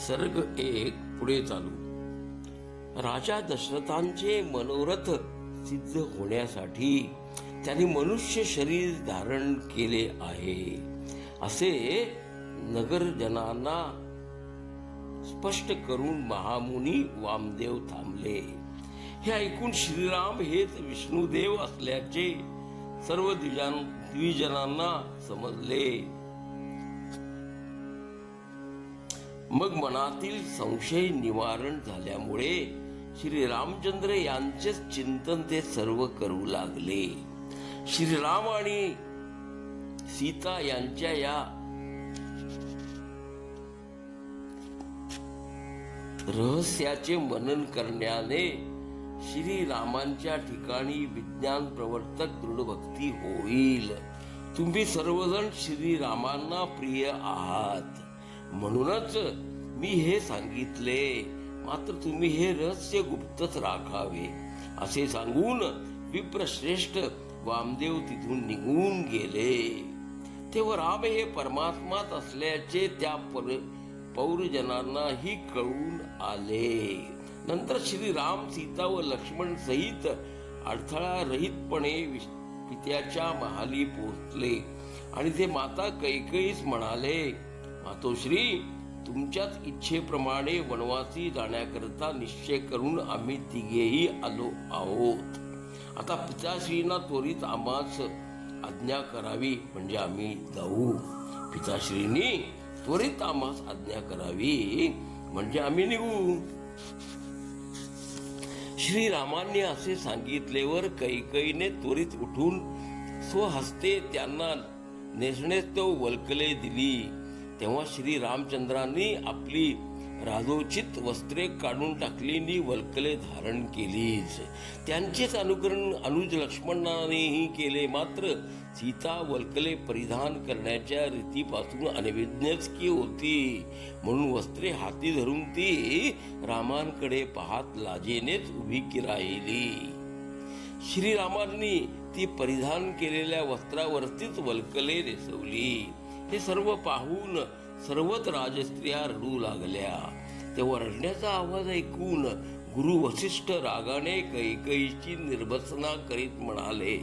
सर्ग एक पुढे चालू. राजा दशरथांचे मनोरथ सिद्ध होण्यासाठी त्यांनी मनुष्य शरीर धारण केले आहे असे नगरजनांना स्पष्ट करून महामुनी वामदेव थांबले. हे ऐकून श्रीराम हेच विष्णुदेव असल्याचे सर्व द्विजनांना समजले. मग मनातील संशय निवारण झाल्यामुळे श्री रामचंद्र यांचेच चिंतन ते सर्व करू लागले. श्रीराम आणि सीता यांच्या या रहस्याचे मनन करण्याने श्रीरामांच्या ठिकाणी विज्ञान प्रवर्तक दृढ भक्ती होईल. तुम्ही सर्वजण श्रीरामांना प्रिय आहात म्हणूनच मी हे सांगितले, मात्र तुम्ही हे रहस्य गुप्तच राखावे असे सांगून विप्रश्रेष्ठ वामदेव तिथून निघून गेले. तेव्हा राम हे परमात्माच असल्याचे त्या पौरजनांनाही कळून आले. नंतर श्रीराम सीता व लक्ष्मण सहित अडथळा रहितपणे पित्याच्या महाली पोहोचले आणि ते माता कैकेयीस म्हणाले, मातोश्री, तुमच्याच इच्छेप्रमाणे वनवासी जाण्याकरता निश्चय करून आम्ही तिघेही आलो आहोत. आता पिताश्रींना त्वरित आम्हास आज्ञा करावी म्हणजे आम्ही जाऊ. पिताश्रींनी त्वरित आम्हास आज्ञा करावी म्हणजे आम्ही निघू. श्रीरामांनी असे सांगितल्यावर कैकेयीने त्वरित उठून स्वहस्ते त्यांना नेसण्यास तो वल्कले दिली. तेव्हा श्री रामचंद्रांनी आपली राजोचित वस्त्रे काढून टाकली आणि वल्कले धारण केलीच. त्यांचेच अनुकरण अनुज लक्ष्मणानेही केले. मात्र सीता वल्कले परिधान करण्याच्या रीतीपासून अनभिज्ञच की होती, म्हणून वस्त्रे हाती धरून ती रामांकडे पाहत लाजेनेच उभी राहिली. श्रीरामांनी ती परिधान केलेल्या वस्त्रावरतीच वल्कले नेसवली. हे सर्व पाहून सर्वच राजस्त्रिया रडू लागल्या. तेव्हा रडण्याचा आवाज ऐकून गुरु वसिष्ठ रागाने कैकेयीची निर्भत्सना करीत म्हणाले,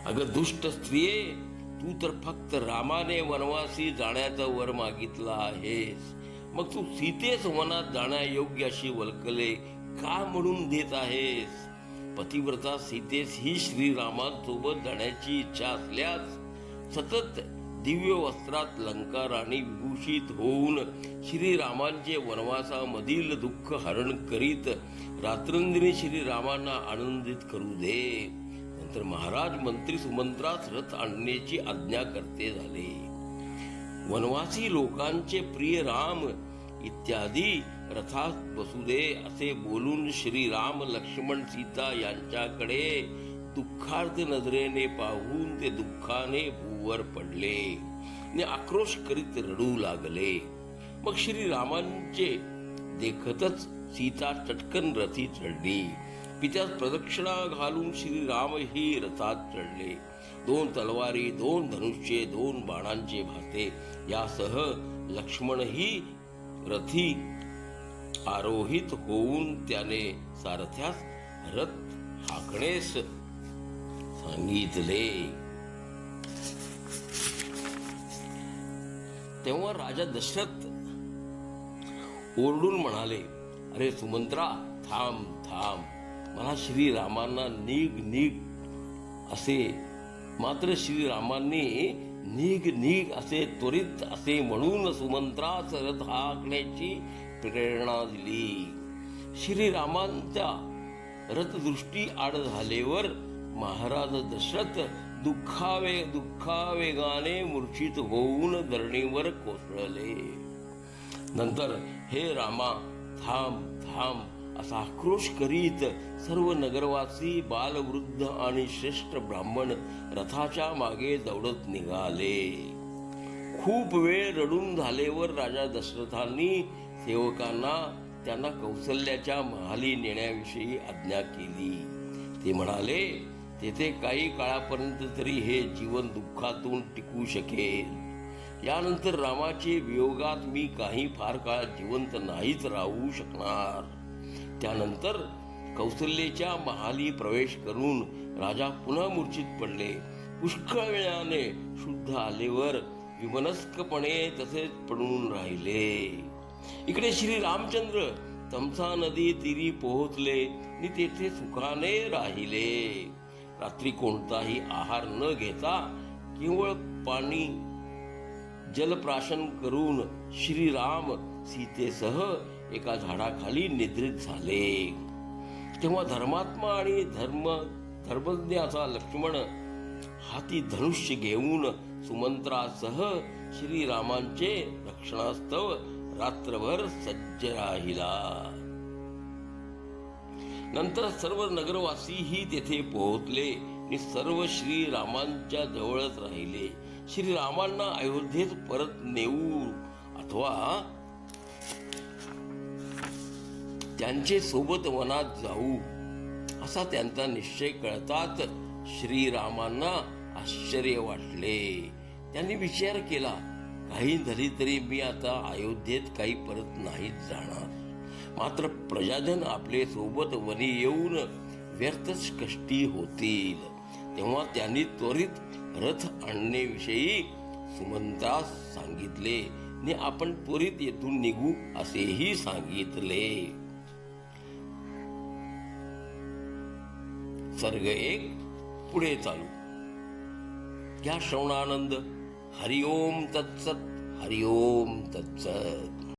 अगं दुष्ट स्त्रिये, तू तर फक्त रामाने वनवासी जाण्याचा वर मागितला आहेस, मग तू सीतेस वनात जाण्यायोग्य अशी वल्कले का म्हणून देत आहेस? पतिव्रता सीतेस ही श्रीरामांसोबत जाण्याची इच्छा असल्यास सतत दिव्य वस्त्रात अलंकाराने विभूषित होऊन श्रीरामांचे वनवासामधील दुःख हरण करीत रात्रंदिनी श्रीरामांना आनंदित करू दे. नंतर महाराज मंत्री सुमंत्रास रथ आणण्याची आज्ञा करते झाले. वनवासी लोकांचे प्रिय राम इत्यादी रथात बसू दे असे बोलून श्रीराम लक्ष्मण सीता यांच्याकडे दुःखार्थ नजरेने पाहून ते दुःखाने भूवर पडले आणि आक्रोश करीत रडू लागले. मग श्रीरामांचे देखतच सीता चटकन रथी चढली. पित्यास प्रदक्षिणा घालून श्रीराम ही रथात चढले. 2 तलवारी, 2 धनुष्ये, 2 बाणांचे भाते यासह लक्ष्मणही रथी आरोहित होऊन त्याने सारथ्यास रथ हाकण्यास सांगितले. तेव्हा राजा दशरथ ओरडून म्हणाले, अरे सुमंत्रा, थांब थांब, मला श्रीरामांना निघ निघ असे. मात्र श्रीरामांनी निघ निघ असे त्वरित असे म्हणून सुमंत्रास रथ हाकण्याची प्रेरणा दिली. श्रीरामांच्या रथदृष्टी आड झाल्यावर महाराज दशरथ दुःखावेगाने मूर्छित होऊन धरणीवर कोसळले. नंतर हे रामा, थांब थांब असा आक्रोश करीत सर्व नगरवासी, बालवृद्ध आणि श्रेष्ठ ब्राह्मण रथाच्या मागे दौडत निघाले. खूप वेळ रडून झाल्यावर राजा दशरथांनी सेवकांना त्यांना कौसल्याच्या महाली नेण्याविषयी आज्ञा केली. ते म्हणाले, तेथे काही काळापर्यंत तरी हे जीवन दुःखातून टिकू शकेल. यानंतर रामाचे वियोगात मी काही फार काळ जिवंत नाहीच राहू शकणार. त्यानंतर कौसल्याच्या महाली प्रवेश करून राजा पुन्हा मूर्छित पडले. पुष्कळ वेळाने शुद्ध आलेवर विमनस्कपणे तसेच पडून राहिले. इकडे श्री रामचंद्र तमसा नदी तीरी पोहोचले आणि तेथे सुखाने राहिले. रात्री कोणताही आहार न घेता केवळ पाणी जलप्राशन करून श्रीराम सीतेसह एका झाडाखाली निद्रित झाले. तेव्हा धर्मात्मा आणि धर्मज्ञ असा लक्ष्मण हाती धनुष्य घेऊन सुमंत्रासह श्रीरामांचे रक्षणास्तव रात्रभर सज्ज राहिला. नंतर सर्व नगरवासीही तेथे पोहोचले आणि सर्व श्रीरामांच्या जवळच राहिले. श्रीरामांना अयोध्येत परत नेऊ अथवा त्यांचे सोबत वनात जाऊ असा त्यांचा निश्चय कळताच श्रीरामांना आश्चर्य वाटले. त्यांनी विचार केला, काही झाली तरी मी आता अयोध्येत काही परत नाहीच जाणार. मात्र प्रजाजन आपले सोबत वनी येऊन व्यर्थच कष्टी होतील. तेव्हा त्यांनी त्वरित रथ आणण्याविषयी सुमंत्रास सांगितले आणि आपण त्वरित येथून निघू असेही सांगितले. सर्ग 1 पुढे चालू. घ्या श्रवणानंद. हरिओम तत्सत. हरिओम तत्सत.